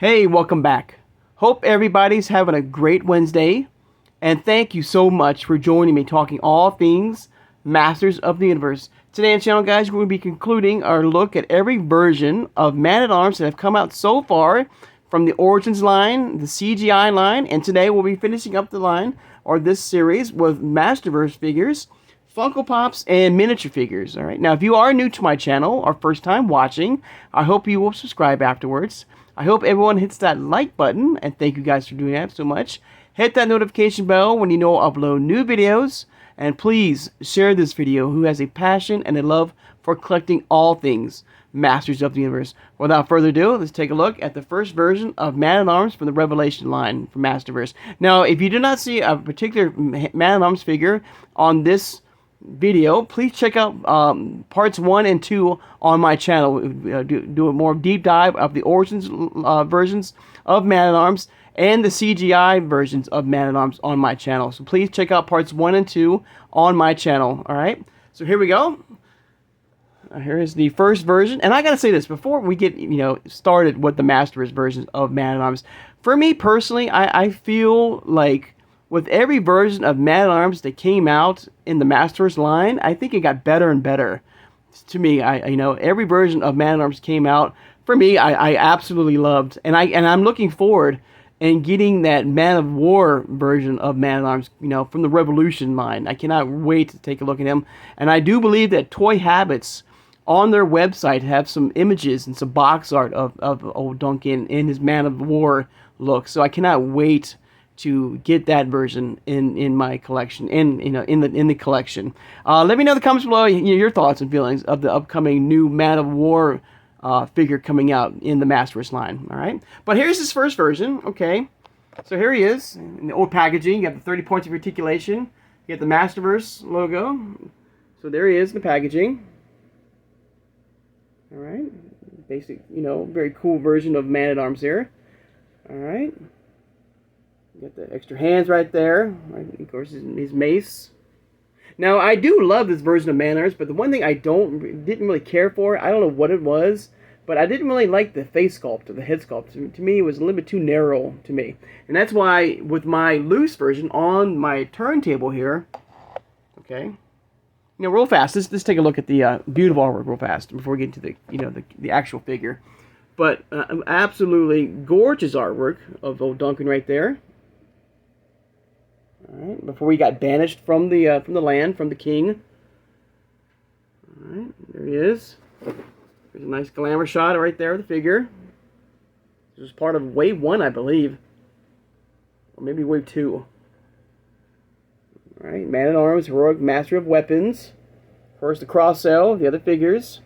Hey, welcome back. Hope everybody's having a great Wednesday, and thank you so much for joining me talking all things Masters of the Universe. Today on the channel, guys, we're going to be concluding our look at every version of Man-at-Arms that have come out so far from the Origins line, the CGI line, and today we'll be finishing up the line, or this series, with MasterVerse figures, Funko Pops, and miniature figures. All right. Now, if you are new to my channel or first time watching, I hope you will subscribe afterwards. I hope everyone hits that like button, and thank you guys for doing that so much. Hit that notification bell when you know I upload new videos, and please share this video who has a passion and a love for collecting all things Masters of the Universe. Without further ado, let's take a look at the first version of Man-at-Arms from the Revelation line from MasterVerse. Now, if you do not see a particular Man-at-Arms figure on this video, please check out parts 1 and 2 on my channel. Do a more deep dive of the Origins versions of Man-at-Arms and the CGI versions of Man-at-Arms on my channel. So please check out parts 1 and 2 on my channel. Alright, so here we go. Here is the first version, and I gotta say this before we get started with the MasterVerse versions of Man-at-Arms. For me personally, I feel like with every version of Man-at-Arms that came out in the MasterVerse line, I think it got better and better. To me, every version of Man-at-Arms came out. For me, I absolutely loved, and I'm looking forward and getting that Man of War version of Man-at-Arms, from the Revolution line. I cannot wait to take a look at him, and I do believe that Toy Habits on their website have some images and some box art of old Duncan in his Man of War look. So I cannot wait to get that version in my collection, in the collection. Let me know in the comments below your thoughts and feelings of the upcoming new Man of War figure coming out in the MasterVerse line. All right, but here's his first version. Okay, so here he is in the old packaging. You have the 30 points of articulation. You get the MasterVerse logo. So there he is in the packaging. All right, basic, very cool version of Man-at-Arms here. All right. Got the extra hands right there. Right, of course, his mace. Now, I do love this version of Man-at-Arms, but the one thing I didn't really care for, I don't know what it was, but I didn't really like the face sculpt or the head sculpt. To me, it was a little bit too narrow to me. And that's why, with my loose version on my turntable here, okay, real fast, let's take a look at the beautiful artwork real fast before we get into the actual figure. But absolutely gorgeous artwork of old Duncan right there. All right, before he got banished from the land, from the king. All right, there he is. There's a nice glamour shot right there of the figure. This was part of Wave 1, I believe. Or maybe Wave 2. All right, Man-at-Arms, Heroic Master of Weapons. First the cross-sell, the other figures.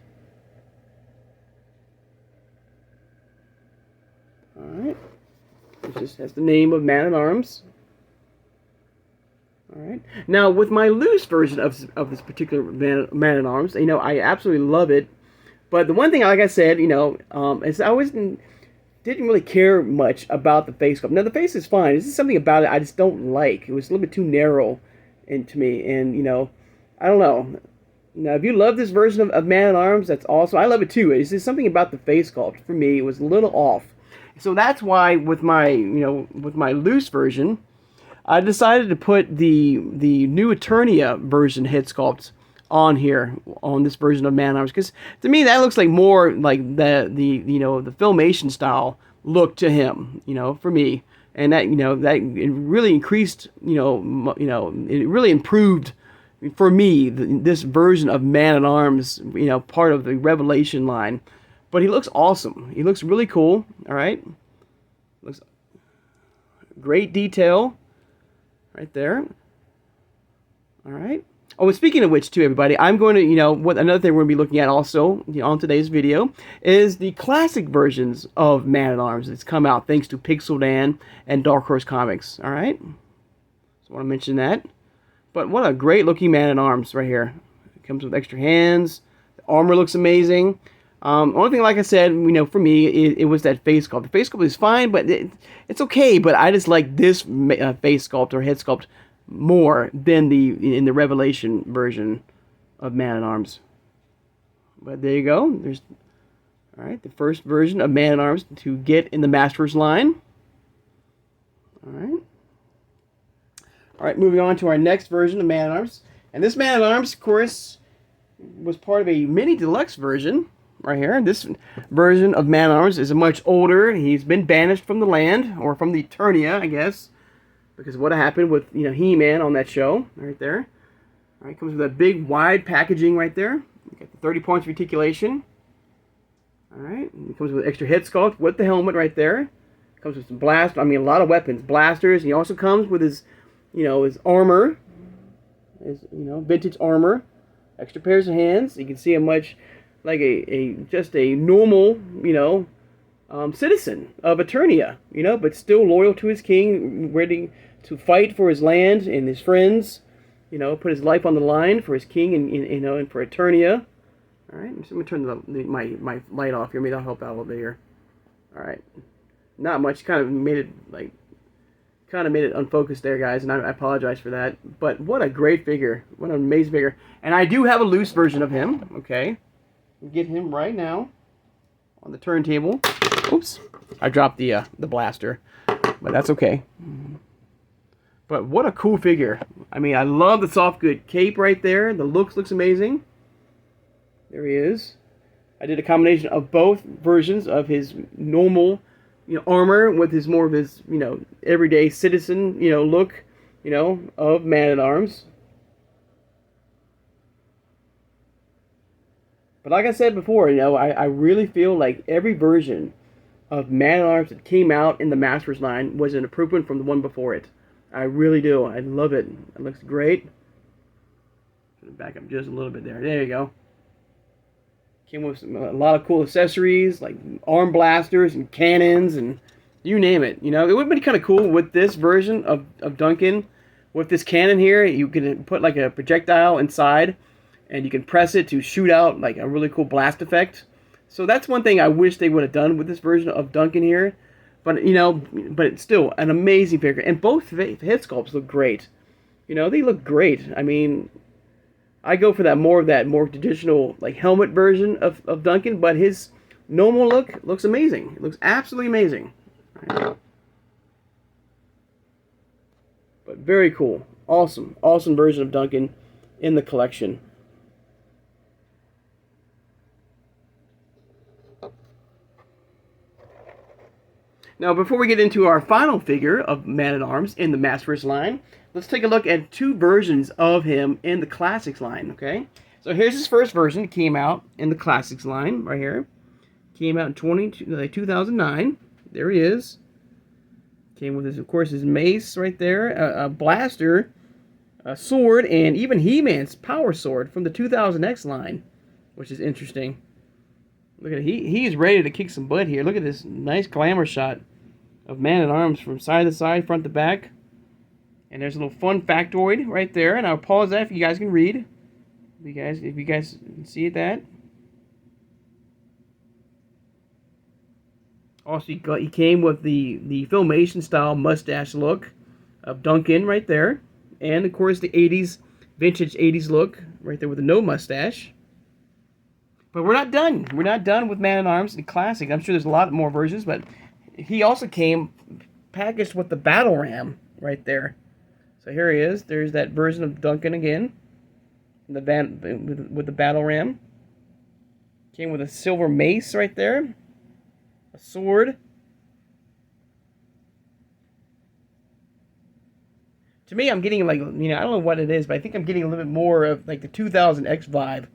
All right, it just has the name of Man-at-Arms. All right. Now, with my loose version of this particular Man-at-Arms, I absolutely love it. But the one thing, like I said, is I always didn't really care much about the face sculpt. Now, the face is fine. This is something about it I just don't like. It was a little bit too narrow to me, and I don't know. Now, if you love this version of Man-at-Arms, that's awesome. I love it too. It's just something about the face sculpt for me. It was a little off. So that's why with my loose version, I decided to put the new Eternia version head sculpt on here, on this version of Man-at-Arms, because to me that looks like more like the Filmation style look to him, for me, and that that it really increased, it really improved for me this version of Man-at-Arms, part of the Revelation line. But he looks awesome. He looks really cool. All right, looks great detail. Right there. All right. Oh, and speaking of which, too, everybody, I'm going to, what another thing we're going to be looking at also on today's video is the classic versions of Man-at-Arms that's come out thanks to Pixel Dan and Dark Horse Comics. All right. So I want to mention that. But what a great looking Man-at-Arms right here. It comes with extra hands. The armor looks amazing. Only thing, like I said, for me, it was that face sculpt. The face sculpt is fine, but it's okay. But I just like this face sculpt or head sculpt more than in the Revelation version of Man-at-Arms. But there you go. There's All right, the first version of Man-at-Arms to get in the MasterVerse line. All right. All right, moving on to our next version of Man-at-Arms. And this Man-at-Arms, of course, was part of a mini deluxe version right here. This version of Man-at-Arms is a much older. He's been banished from the land, or from the Eternia, I guess, because of what happened with, you know, He-Man on that show right there. All right, comes with a big, wide packaging right there. You got the 30 points of reticulation. All right, and it comes with extra head sculpt with the helmet right there. Comes with some a lot of weapons, blasters. He also comes with his, you know, his armor, his, you know, vintage armor, extra pairs of hands. You can see him much like just a normal, you know, citizen of Eternia, you know, but still loyal to his king, ready to fight for his land and his friends, you know, put his life on the line for his king and you know, and for Eternia. All right, so I'm gonna turn my light off here. Maybe that'll help out a little bit here. All right, not much. Kind of made it unfocused there, guys, and I apologize for that. But what a great figure! What an amazing figure! And I do have a loose version of him. Okay, get him right now on the turntable. Oops, I dropped the blaster, but that's okay. But what a cool figure! I mean, I love the soft good cape right there. The looks amazing. There he is. I did a combination of both versions of his normal, you know, armor with his more of his, you know, everyday citizen, you know, look, you know, of Man-at-Arms. But like I said before, you know, I really feel like every version of Man-at-Arms that came out in the MasterVerse line was an improvement from the one before it. I really do. I love it. It looks great. Back up just a little bit there. There you go. Came with a lot of cool accessories, like arm blasters and cannons and you name it. You know, it would have been kind of cool with this version of Duncan. With this cannon here, you can put like a projectile inside, and you can press it to shoot out like a really cool blast effect. So that's one thing I wish they would have done with this version of Duncan here. But, you know, but it's still an amazing figure. And both head sculpts look great. You know, they look great. I mean, I go for that more traditional like helmet version of Duncan, but his normal look looks amazing. It looks absolutely amazing. Right. But very cool. Awesome version of Duncan in the collection. Now, before we get into our final figure of Man-at-Arms in the MasterVerse line, let's take a look at two versions of him in the Classics line, okay? So here's his first version. It came out in the Classics line, right here. Came out in 2009. There he is. Came with, his, of course, his mace right there, a blaster, a sword, and even He-Man's power sword from the 2000X line, which is interesting. Look at it. He is ready to kick some butt here. Look at this nice glamour shot of Man-at-Arms from side to side, front to back. And there's a little fun factoid right there. And I'll pause that if you guys can read. If you guys can see that. Also, he came with the Filmation style mustache look of Duncan right there. And of course the 80s, vintage 80s look right there with the no mustache. But we're not done. We're not done with Man-at-Arms and Classic. I'm sure there's a lot more versions, but he also came packaged with the Battle Ram right there. So here he is. There's that version of Duncan again. With the Battle Ram. Came with a silver mace right there. A sword. To me, I'm getting like, you know, I don't know what it is, but I think I'm getting a little bit more of like the 2000X vibe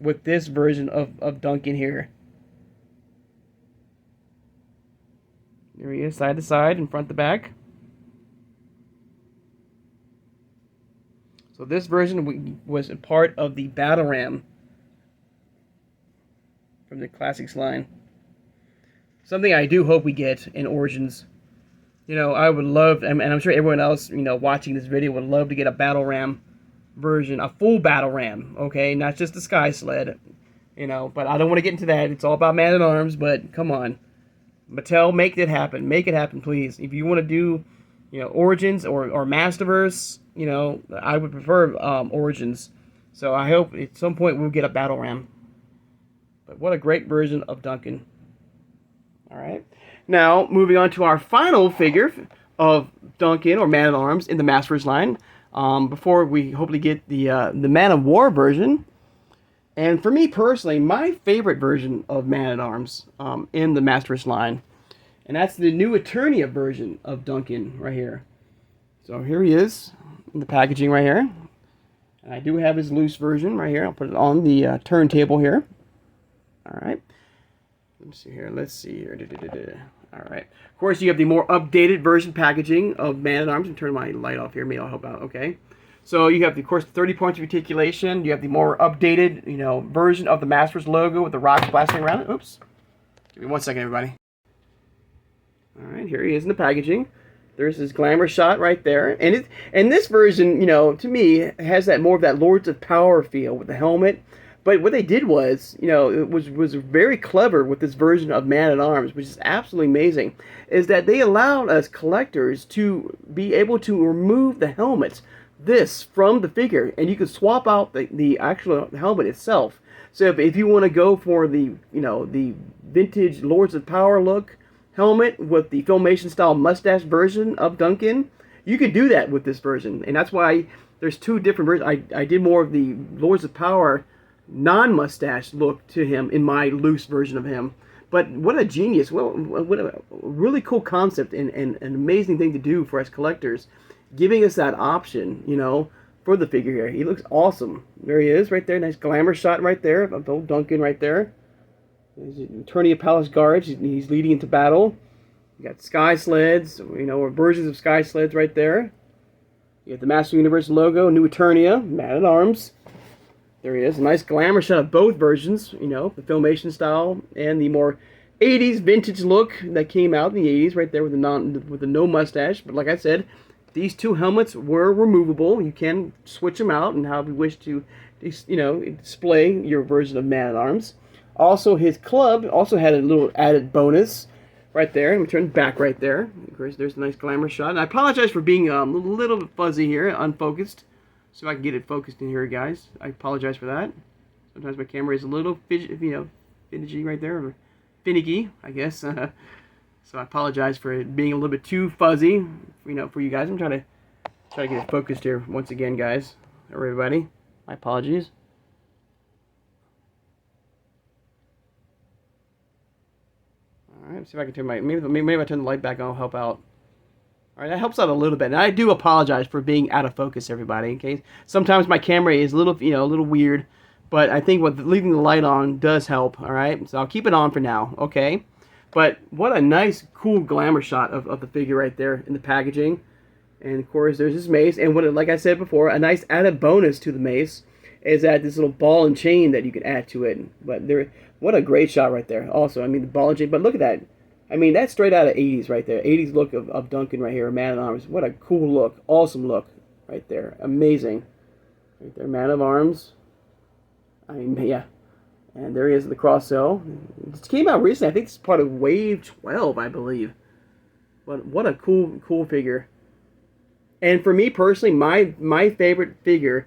with this version of Duncan here. There he is, side to side and front to back. So this version was a part of the Battle Ram from the Classics line. Something I do hope we get in Origins. You know, I would love, and I'm sure everyone else, you know, watching this video would love to get a Battle Ram version, a full Battle Ram, okay? Not just the Sky Sled, you know, but I don't want to get into that. It's all about Man-at-Arms, but come on. Mattel, make it happen. Make it happen, please. If you want to do, you know, Origins or MasterVerse, you know, I would prefer Origins. So I hope at some point we'll get a Battle Ram. But what a great version of Duncan. All right. Now, moving on to our final figure of Duncan, or Man-at-Arms, in the MasterVerse line. Before we hopefully get the Man of War version. And for me personally, my favorite version of Man-at-Arms in the MasterVerse line. And that's the new Eternia version of Duncan right here. So here he is in the packaging right here. And I do have his loose version right here. I'll put it on the turntable here. All right. Let me see here. Let's see here. All right. Of course, you have the more updated version packaging of Man-at-Arms. I'm turn my light off here. Maybe I'll help out. Okay. So you have, of course, 30 points of articulation. You have the more updated, version of the MasterVerse logo with the rocks blasting around it. Oops. Give me 1 second, everybody. All right. Here he is in the packaging. There's his glamour shot right there. And this version, to me, has that more of that Lords of Power feel with the helmet. But what they did was, it was very clever with this version of Man-at-Arms, which is absolutely amazing, is that they allowed us collectors to be able to remove the helmets, from the figure, and you can swap out the actual helmet itself. So if you want to go for the, the vintage Lords of Power look helmet with the Filmation style mustache version of Duncan, you can do that with this version. And that's why there's two different versions. I did more of the Lords of Power non-mustache look to him in my loose version of him. But what a genius, what a really cool concept and an amazing thing to do for us collectors, giving us that option, for the figure here. He looks awesome. There he is right there. Nice glamour shot right there of old Duncan right there. Eternia Palace Guards. He's leading into battle. You got sky sleds, or versions of sky sleds right there. You got the Master Universe logo, new Eternia, Man-at-Arms. There he is. A nice glamour shot of both versions, the Filmation style and the more 80s vintage look that came out in the 80s right there with the no mustache. But like I said, these two helmets were removable. You can switch them out and how you wish to, display your version of Man-at-Arms. Also, his club also had a little added bonus right there. Let me turn back right there. Of course, there's a nice glamour shot. And I apologize for being a little bit fuzzy here, unfocused. So I can get it focused in here, guys. I apologize for that. Sometimes my camera is a little finicky right there, or finicky, I guess. So I apologize for it being a little bit too fuzzy, for you guys. I'm trying to get it focused here once again, guys. Everybody, my apologies. All right, see if I can turn maybe I turn the light back on, I'll help out. All right, that helps out a little bit. And I do apologize for being out of focus, everybody. Okay, sometimes my camera is a little weird, but I think leaving the light on does help. All right, so I'll keep it on for now. Okay, but what a nice, cool glamour shot of the figure right there in the packaging. And of course, there's his mace. And like I said before, a nice added bonus to the mace is that this little ball and chain that you can add to it. But what a great shot right there. Also, the ball and chain. But look at that. That's straight out of 80s right there. 80s look of Duncan right here, Man-at-Arms. What a cool look. Awesome look right there. Amazing. Right there, Man-at-Arms. Yeah. And there he is in the cross cell. It came out recently. I think it's part of Wave 12, I believe. But what a cool figure. And for me personally, my favorite figure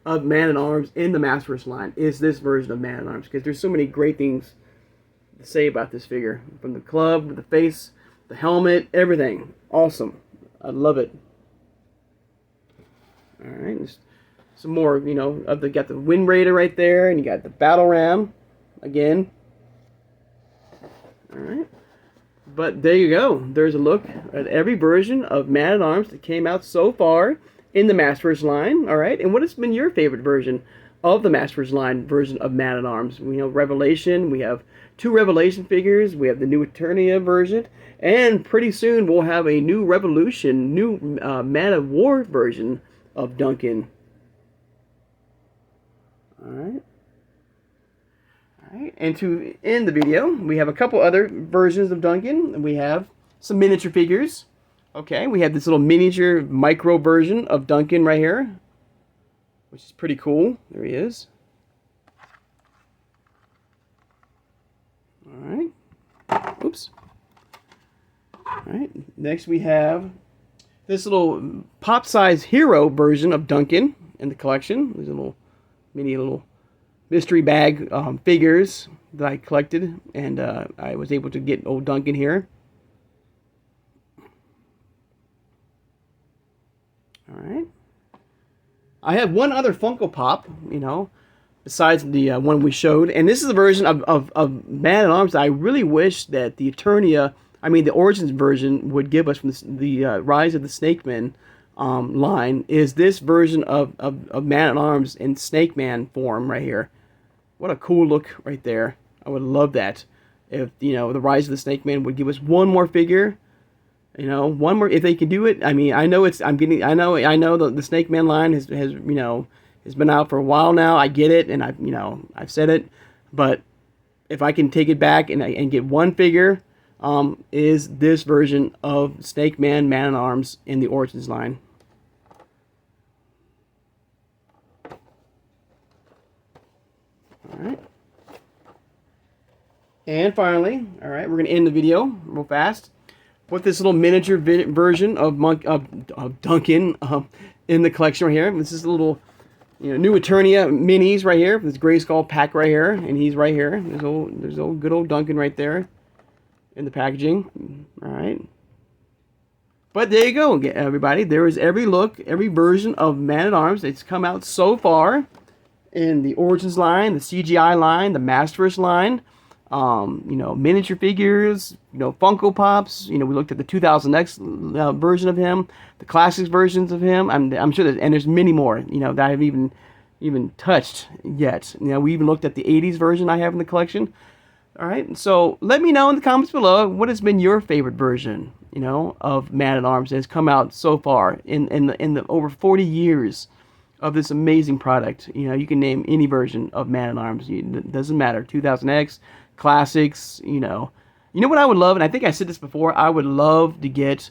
of Man-at-Arms in the MasterVerse line is this version of Man-at-Arms, because there's so many great things to say about this figure. From the club, the face, the helmet, everything. Awesome. I love it. Alright, just some more, got the Wind Raider right there, and you got the Battle Ram again. Alright. But there you go. There's a look at every version of Man-at-Arms that came out so far in the MasterVerse line. Alright, and what has been your favorite version of the MasterVerse line version of Man-at-Arms? We have Revelation, we have 2 Revelation figures, we have the new Eternia version, and pretty soon we'll have a new Revolution, new Man of War version of Duncan. Alright. Alright, and to end the video, we have a couple other versions of Duncan. We have some miniature figures. Okay, we have this little miniature micro version of Duncan right here, which is pretty cool. There he is. Alright. Oops. Alright. Next we have this little pop-size hero version of Duncan in the collection. There's a little mystery bag figures that I collected, and I was able to get old Duncan here. All right. I have one other Funko Pop, besides the one we showed, and this is a version of Man at Arms that I really wish that the the Origins version would give us from the Rise of the Snake Men line. Is this version of Man at Arms in Snake Man form right here? What a cool look right there. I would love that if the Rise of the Snake Man would give us one more figure. One more, if they can do it. I mean, I know I know the Snake Man line has been out for a while now. I get it, and I've said it, but if I can take it back and get one figure, is this version of Snake Man, Man at Arms in the Origins line. All right. And finally, all right, we're going to end the video real fast with this little miniature version of Duncan in the collection right here. This is a little new Eternia minis right here. This Grayskull pack right here, and he's right here. There's old good old Duncan right there in the packaging. All right. But there you go, everybody. There is every version of Man at Arms that's come out so far in the Origins line, the CGI line, the MasterVerse line. Miniature figures, Funko Pops. We looked at the 2000X version of him, the classics versions of him. I'm sure there's many more, that I haven't even touched yet. We even looked at the 80s version I have in the collection. All right, so let me know in the comments below what has been your favorite version, of Man at Arms that has come out so far in the over 40 years of this amazing product. You can name any version of Man at Arms. It doesn't matter. 2000X. Classics, what I would love, and I think I said this before, I would love to get,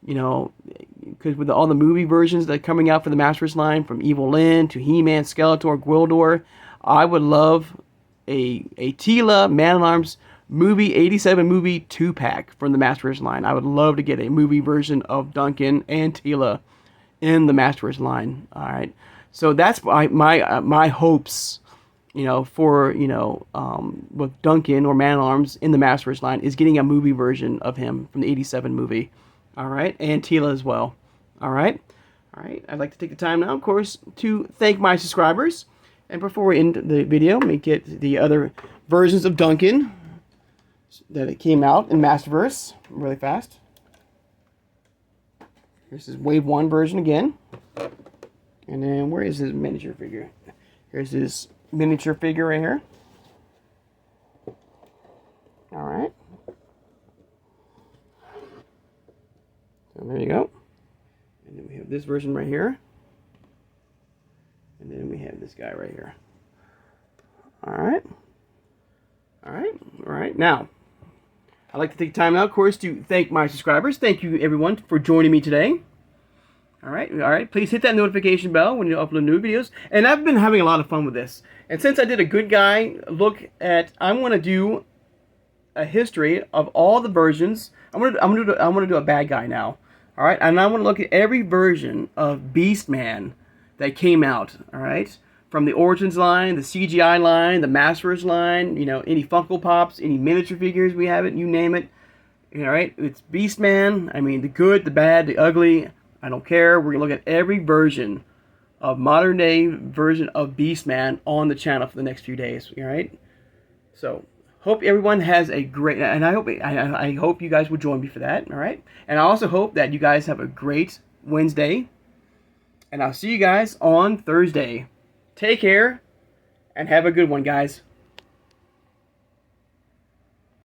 because with all the movie versions that are coming out for the MasterVerse line, from Evil Lyn to He-Man, Skeletor, Gwildor, I would love a Teela Man at Arms movie 87 movie 2-pack from the MasterVerse line. I would love to get a movie version of Duncan and Teela in the MasterVerse line. All right, so that's my hopes. For with Duncan or Man at Arms in the MasterVerse line is getting a movie version of him from the 87 movie. All right, and Teela as well. All right. I'd like to take the time now, of course, to thank my subscribers. And before we end the video, let me get the other versions of Duncan that it came out in MasterVerse really fast. This is Wave 1 version again. And then where is his miniature figure? Here's his miniature figure right here. All right. So there you go. And then we have this version right here. And then we have this guy right here. All right. Now, I'd like to take time now, of course, to thank my subscribers. Thank you, everyone, for joining me today. All right. Please hit that notification bell when you upload new videos. And I've been having a lot of fun with this. And since I did a good guy look at, I'm going to do a history of all the versions. I'm going to do a bad guy now. All right, and I want to look at every version of Beastman that came out. All right, from the Origins line, the CGI line, the MasterVerse line. Any Funko Pops, any miniature figures we have it, you name it. All right, it's Beastman. I mean, the good, the bad, the ugly. I don't care. We're going to look at every version of modern day version of Beastman on the channel for the next few days. All right. So hope everyone has a great, and I hope you guys will join me for that. All right. And I also hope that you guys have a great Wednesday. And I'll see you guys on Thursday. Take care and have a good one, guys.